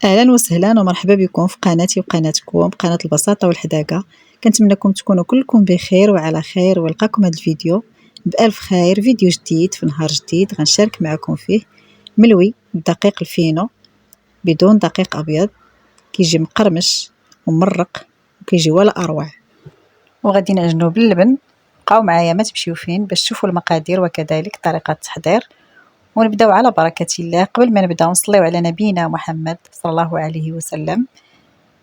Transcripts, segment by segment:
اهلا وسهلا ومرحبا بكم في قناتي وقناتكم قناة البساطة والحداقة. كنتمنىكم تكونوا كلكم بخير وعلى خير، ولقاكم هذا الفيديو بألف خير. فيديو جديد في نهار جديد غنشارك معكم فيه ملوي بالدقيق الفينو بدون دقيق ابيض، كيجي مقرمش ومرق وكيجي ولا اروع، وغادي نعجنوه باللبن. بقاو معايا ما تمشيو فين باش تشوفوا المقادير وكذلك طريقة التحضير، ونبداو على بركة الله. قبل ما نبداو نصليو على نبينا محمد صلى الله عليه وسلم.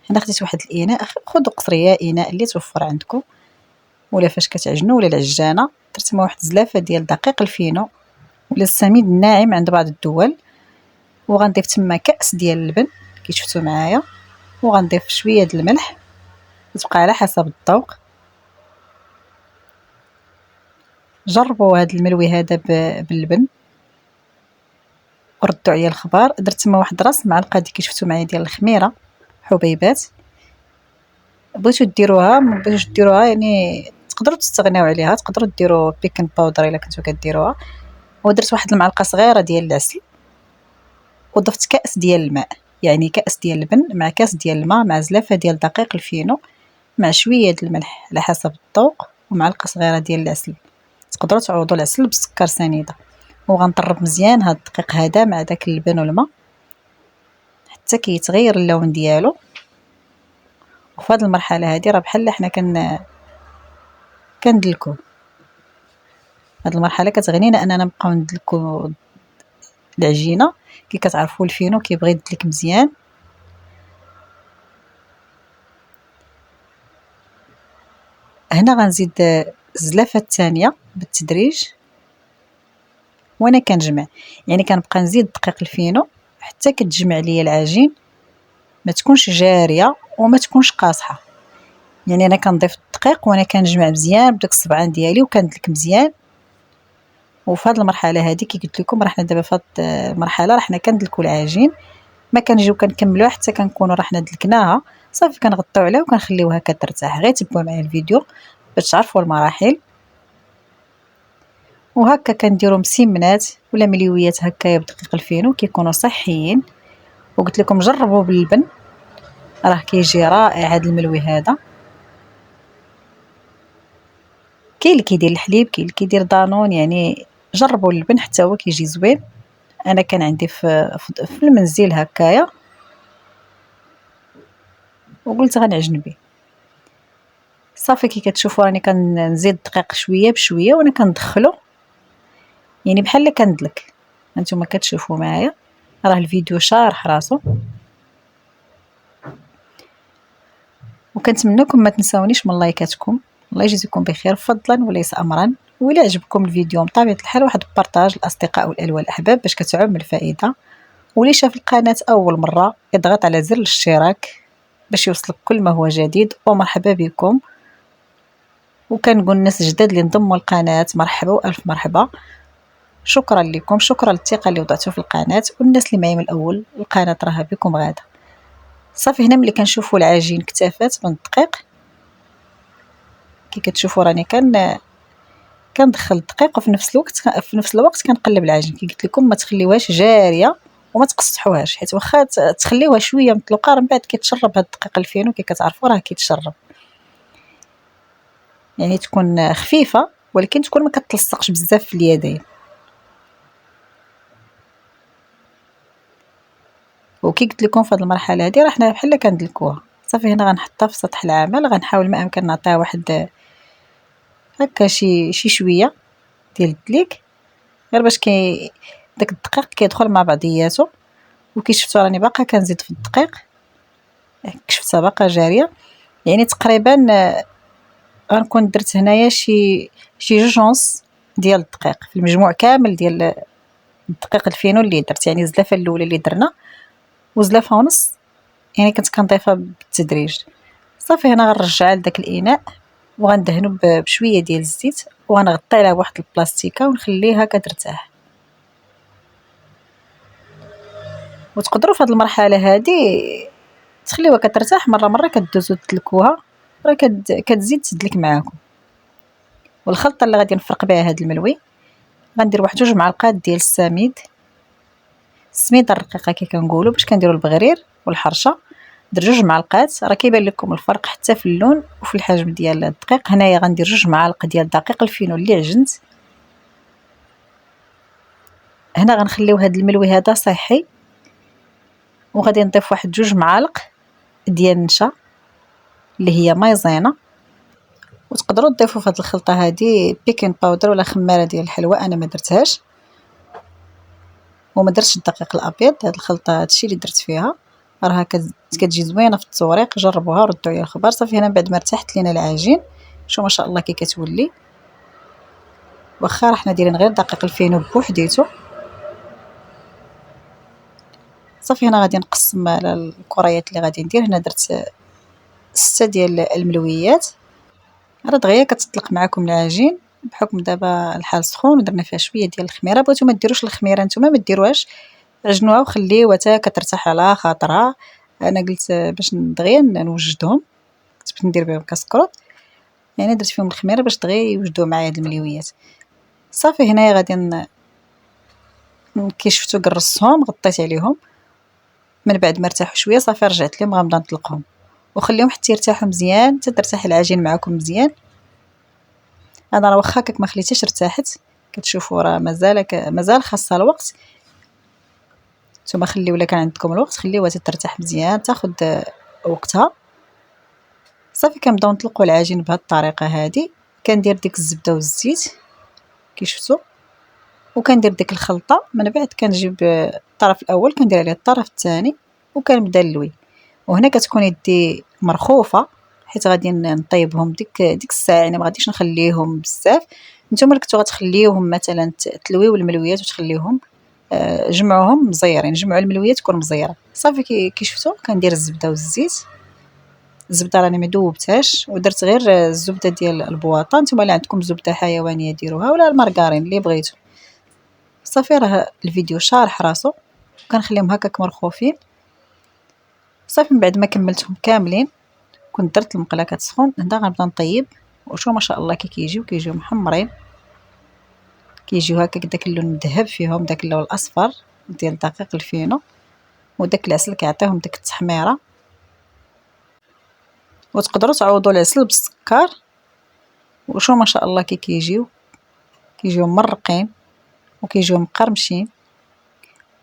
هنا خديت واحد الاناء، خذوا قصريه اناء اللي توفر عندكم ولا فاش كتعجنوا ولا العجانه. درت مع واحد زلافه ديال دقيق الفينو ولا السميد الناعم عند بعض الدول، وغنضيف تما كاس ديال اللبن كي شفتوا معايا، وغنضيف شويه ديال الملح، تبقى على حسب الذوق. جربوا هذا الملوي هذا باللبن وردوا عليا الخبر. درت تما واحد راس معلقه كي شفتوا معايا ديال الخميره حبيبات. بغيتو ديروها ما بغيتوش ديروها يعني تقدروا تستغناو عليها، تقدروا ديروا بيكن باودر الا كنتو كديروها. ودرت واحد المعلقه صغيره ديال العسل، وضفت كاس ديال الماء، يعني كاس ديال اللبن مع كاس ديال الماء مع زلافه ديال دقيق الفينو مع شويه ديال الملح على حسب الذوق ومعلقه صغيره ديال العسل. تقدروا تعوضوا العسل بالسكر سنيده. وغنطرب مزيان هذا الدقيق هذا مع داك اللبن والماء حتى كيتغير اللون ديالو. وفي هذه المرحله هذه راه بحال حنا كندلكو. هاد المرحله كتغنينا اننا نبقاو ندلكو العجينه. كي كتعرفوا الفينو كيبغي يدلك مزيان. هنا غنزيد الزلافه الثانيه بالتدريج وانا كنجمع، يعني كنبقى نزيد دقيق الفينو حتى كتجمع ليا العجين، ما تكونش جاريه وما تكونش قاصحه. يعني انا كنضيف الدقيق وانا كنجمع مزيان بداك الصبعان ديالي وكندلك مزيان. وفي هذه المرحله هذه كي قلت لكم راه حنا دابا في هذه المرحله راه حنا كندلكوا العجين، ما كنجيو كنكملوها حتى كنكونوا راه حنا دلكناها صافي. كنغطيو عليها وكنخليوها كترتاح. غير تبعوا معايا الفيديو باش تعرفوا المراحل. وهكا كنديروا مسمنات ولا مليويات هكايا بدقيق الفينو كيكونوا صحيين. وقلت لكم جربوا باللبن راه كيجي رائع هذا الملوي هذا. كاين اللي كيدير الحليب، كاين اللي كيدير دانون، يعني جربوا اللبن حتى هو كيجي زوين. انا كان عندي في المنزل هكايا وقلت غنعجن به. صافي كي كتشوفوا راني كنزيد الدقيق شويه بشويه وانا كندخلو، يعني بحال كندلك. هانتوما كتشوفوا معايا راه الفيديو شارح راسو. وكنتمنىكم ما تنساونيش من لايكاتكم. الله يجزيكم بخير فضلا وليس امرا. وإلا عجبكم الفيديو بطبيعه الحال واحد بارطاج الاصدقاء والالوان الاحباب باش كتعم الفائده. واللي شاف القناه اول مره يضغط على زر الاشتراك باش يوصلك كل ما هو جديد. ومرحبا بكم. وكنقول الناس الجداد اللي انضموا للقناه مرحبا والف مرحبا. شكرا لكم، شكرا للثقه اللي وضعتوا في القناه. والناس اللي معايا من الاول القناه راها بكم غاده. صافي هنا ملي كنشوفوا العجين اكتفات من الدقيق كي كتشوفوا راني كندخل الدقيق وفي نفس الوقت كنقلب العجين. كي قلت لكم ما تخليوهاش جاريه وما تقصحوهاش، حيت واخا تخليوها شويه مطلوقه من بعد كيتشرب هذا الدقيق الفينو كي كتعرفوا راه كيتشرب. يعني تكون خفيفه ولكن تكون ما كتلصقش بزاف في اليدين. وكي قلت لكم في هذه المرحله هذه راه حنا بحال كندلكوها. صافي هنا غنحطها في سطح العمل. غنحاول ما امكن نعطيها واحد هكا شي شويه ديال الدليك غير باش داك الدقيق كيدخل مع بعضياته. وكي شفتوا راني باقا كنزيد في الدقيق، شفتها باقا جاريه. يعني تقريبا غنكون درت هنايا شي 2 اونص ديال الدقيق في المجموع كامل ديال الدقيق الفينو اللي درت. يعني الزلافه الاولى اللي درنا وزلافه ونص، يعني كنت كنضيفها بالتدريج. صافي هنا غنرجعها لداك الاناء وغندهنو بشويه ديال الزيت وغنغطي عليها بواحد البلاستيكه ونخليها كترتاح. وتقدروا في هذه المرحله هذه تخليوها كترتاح مره مره كدوزو تدلكوها راه كتزيد تدلك معاكم. والخلطه اللي غادي نفرق بها هذا الملوي غندير واحد 2 معالق ديال السميد السميده الرقيقه كي كنقولوا، باش كنديروا البغرير والحرشه. درت 2 معالق، راه كيبان لكم الفرق حتى في اللون وفي الحجم ديال الدقيق. هنايا غندير 2 معالق ديال دقيق الفينو اللي عجنت. هنا غنخليو هذا الملوي هذا صحي، وغادي نضيف واحد 2 معالق ديال النشا اللي هي مايزينا. وتقدروا تضيفوا في هذه الخلطه هذه بيكين باودر ولا خماره ديال الحلوى، انا ما درتهاش وما درتش الدقيق الابيض. هذه الخلطه هادشي اللي درت فيها، راها كتجي زوينه في التوريق. جربوها وردوا عليا الخبر. صافي هنا بعد ما ارتاحت لينا العجين، شوف ما شاء الله كي كتولي، واخا راه حنا دايرين غير دقيق الفينو بوحديتو. صافي هنا غادي نقسم على الكريات اللي غادي ندير. هنا درت 6 ديال الملويات. راه دغيا كتطلق معكم العجين بحكم دابا الحال سخون، ودرنا فيها شويه ديال الخميره. بغيتو ما ديروش الخميره نتوما ما ديروهاش، عجنوها وخليوها حتى كترتاح على خاطرها. انا قلت باش دغيا نوجدهم، كنت باش ندير بهم كاسكروط، يعني درت فيهم الخميره باش دغيا يوجدوا معايا هاد الملويات. صافي هنايا غادي كي شفتو قرصتهم غطيت عليهم. من بعد ما ارتاحوا شويه صافي رجعت لهم غنبدا نطلقهم وخليهم حتى يرتاحوا مزيان، حتى ترتاح العجين معكم مزيان. انا راه واخا هكاك ما خليتهاش ارتاحت، كتشوفوا راه مازال خاصها الوقت. نتوما خليو الا كان عندكم الوقت خليوها ترتاح مزيان تاخذ وقتها. صافي كنبداو نطلقوا العجين بهذه الطريقه هذه. كندير ديك الزبده والزيت كي شفتوا، وكندير ديك الخلطه. من بعد كنجيب الطرف الاول كندير عليه الطرف الثاني وكنبدا نلوي. وهنا كتكون يدي مرخوفه حيت غادي نطيبهم ديك الساعه، يعني ما غاديش نخليهم بزاف. نتوما اللي كنتو غتخليوهم مثلا تلويو الملويات وتخليوهم جمعوهم مزيرين، جمعوا الملويات تكون مزيره. صافي كي شفتوا كندير الزبده والزيت. الزبده راني ما دوبتهاش ودرت غير الزبده ديال البواطه. نتوما اللي عندكم زبده حيوانيه ديروها ولا المارغرين اللي بغيتو. صافي راه الفيديو شارح راسو، كنخليهم هكاك مرخوفين. صافي من بعد ما كملتهم كاملين كنت درت المقله كتسخن. هنا غنبدا نطيب، وشو ما شاء الله كيجيو محمرين، كيجيو هكاك داك اللون مذهب فيهم، داك اللون الاصفر ديال دقيق الفينو، وداك العسل كيعطيهم ديك التحميره. وتقدروا تعوضوا العسل بالسكر. وشو ما شاء الله كيجيو مرقين وكيجيو مقرمشين.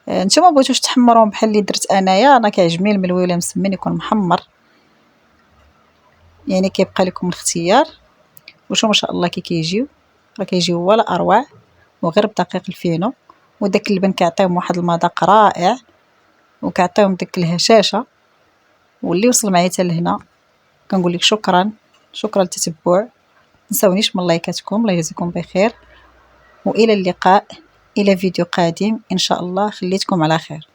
نتوما بغيتوش تحمروهم بحال اللي درت انايا، انا كيعجبني الملوي ولا مسمن يكون محمر، يعني كيبقى لكم الاختيار. وشو ما شاء الله كيجيو راه كيجيو ولا اروع، وغير بدقيق الفينو. وداك اللبن كيعطيهم واحد المذاق رائع وكيعطيهم ديك الهشاشه. واللي وصل معايا حتى لهنا كنقول لك شكرا للتتبع. تنساونيش من لايكاتكم، الله يجزيكم بخير، والى اللقاء، الى فيديو قادم ان شاء الله. خليتكم على خير.